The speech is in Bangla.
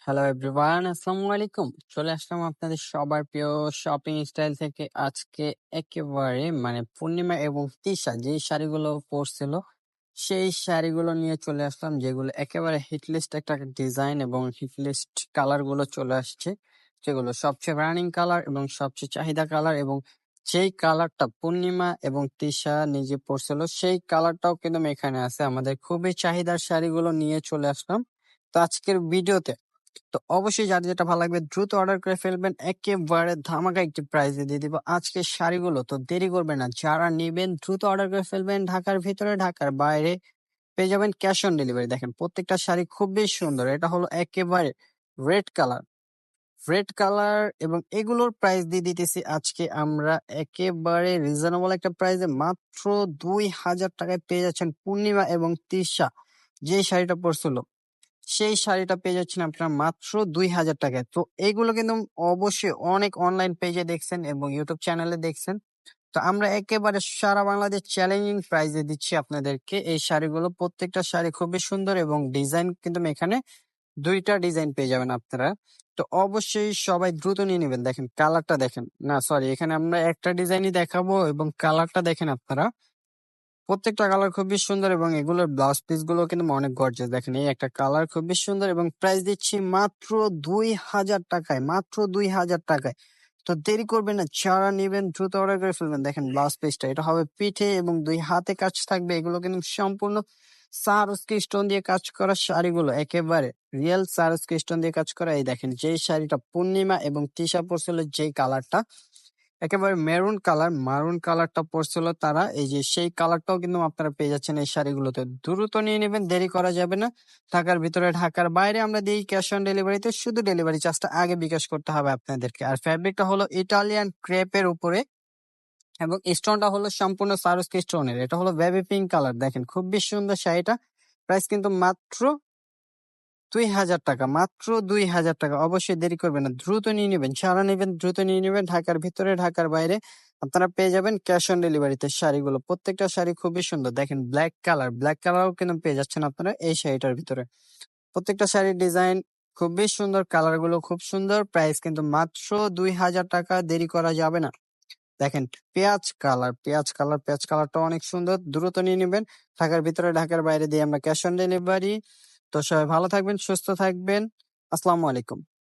হ্যালো এভরিওয়ান, আসসালামু আলাইকুম। চলে আসলাম আপনাদের সবার প্রিয় শপিং স্টাইল থেকে। আজকে একেবারে পূর্ণিমা এবং তিশা যে শাড়িগুলো পরছিল সেই শাড়িগুলো নিয়ে চলে আসলাম, যেগুলো একেবারে হিটলিস্ট একটা ডিজাইন এবং হিটলিস্ট কালার গুলো চলে আসছে, যেগুলো সবচেয়ে রানিং কালার এবং সবচেয়ে চাহিদা কালার। এবং যেই কালারটা পূর্ণিমা এবং তিশা নিজে পরছিল সেই কালারটাও কিন্তু এখানে আছে। আমাদের খুবই চাহিদার শাড়িগুলো নিয়ে চলে আসলাম তো আজকের ভিডিওতে। তো অবশ্যই যার যেটা ভালো লাগবে দ্রুত অর্ডার করে ফেলবেন, একেবারে ধামাকা একটি প্রাইসে দিয়ে দিব আজকের শাড়িগুলো। তো দেরি করবেন না, যারা নেবেন দ্রুত অর্ডার করে ফেলবেন। ঢাকার ভিতরে ঢাকার বাইরে পেয়ে যাবেন ক্যাশ অন ডেলিভারি। দেখেন প্রত্যেকটা শাড়ি খুবই সুন্দর। এটা হলো একেবারে রেড কালার, রেড কালার এবং এগুলোর প্রাইস দিয়ে দিতেছি আজকে আমরা একেবারে রিজনেবল একটা প্রাইসে, মাত্র 2000 টাকায় পেয়ে যাচ্ছেন পূর্ণিমা এবং তৃষা যে শাড়িটা পরছিল সেই শাড়িটা পেয়ে যাচ্ছেন আপনারা মাত্র 2000 টাকায়। তো এইগুলো কিন্তু অবশ্যই অনেক অনলাইন পেজে দেখছেন এবং ইউটিউব চ্যানেলে দেখছেন। তো আমরা একেবারে সারা বাংলাদেশ চ্যালেঞ্জিং প্রাইজে দিচ্ছি আপনাদেরকে এই শাড়িগুলো। প্রত্যেকটা শাড়ি খুবই সুন্দর এবং ডিজাইন কিন্তু এখানে দুইটা ডিজাইন পেয়ে যাবেন আপনারা। তো অবশ্যই সবাই দ্রুত নিয়ে নেবেন। দেখেন কালারটা দেখেন, না সরি, এখানে আমরা একটা ডিজাইনই দেখাবো এবং কালারটা দেখেন আপনারা। প্রত্যেকটা কালার খুবই সুন্দর এবং এগুলোর ব্লাউজ পিস গুলো কিন্তু অনেক গর্জিয়াস। দেখেন এই একটা কালার খুবই সুন্দর এবং প্রাইস দিচ্ছি মাত্র 2000 টাকায়, মাত্র 2000 টাকায়। তো দেরি করবেন না, যারা নেবেন দ্রুত অর্ডার করে ফেলবেন। দেখেন ব্লাউজ পিসটা, এটা হবে পিঠে এবং 2 হাতে কাজ থাকবে। এগুলো কিন্তু সম্পূর্ণ সারস্কি স্টোন দিয়ে কাজ করা শাড়িগুলো, একেবারে রিয়েল সারস্কি স্টোন দিয়ে কাজ করা। এই দেখেন যে শাড়িটা পূর্ণিমা এবং তৃষা পরছিল যেই কালারটা, একেবারে মেরুন কালার, মারুন কালারটা পরছিল তারা, এই যে সেই কালারটাও কিন্তু আপনারা পেয়ে যাচ্ছেন এই শাড়িগুলোতে। দ্রুত নিয়ে নেবেন, দেরি করা যাবে না। ঢাকার ভিতরে ঢাকার বাইরে আমরা দিই ক্যাশ অন ডেলিভারিতে, শুধু ডেলিভারি চার্জটা আগে বিকাশ করতে হবে আপনাদেরকে। আর ফ্যাব্রিকটা হলো ইটালিয়ান ক্রেপের উপরে এবং স্টোনটা হলো সম্পূর্ণ সারস্কি স্টোনের। এটা হলো বেবি পিঙ্ক কালার। দেখেন খুবই সুন্দর শাড়িটা। প্রাইস কিন্তু মাত্র 2000 টাকা, মাত্র 2000 টাকা। অবশ্যই দেরি করবেন না, দ্রুত নিয়ে নেবেন। যারা নেবেন দ্রুত নিয়ে নেবেন। ঢাকার ভিতরে ঢাকার বাইরে আপনারা পেয়ে যাবেন ক্যাশ অন ডেলিভারিতে শাড়িগুলো। প্রত্যেকটা শাড়ি খুবই সুন্দর। দেখেন ব্ল্যাক কালার, ব্ল্যাক কালারও কিন্তু পেয়ে যাচ্ছেন আপনারা এই শাড়িটার ভিতরে। প্রত্যেকটা শাড়ির ডিজাইন খুবই সুন্দর, কালার গুলো খুব সুন্দর। প্রাইস কিন্তু মাত্র 2000 টাকা, দেরি করা যাবে না। দেখেন পেঁয়াজ কালার, পেঁয়াজ কালার, পেঁয়াজ কালারটা অনেক সুন্দর। দ্রুত নিয়ে নেবেন। ঢাকার ভিতরে ঢাকার বাইরে দিয়ে আমরা ক্যাশ অন ডেলিভারি। তো সবাই ভালো থাকবেন, সুস্থ থাকবেন। আসসালামু আলাইকুম।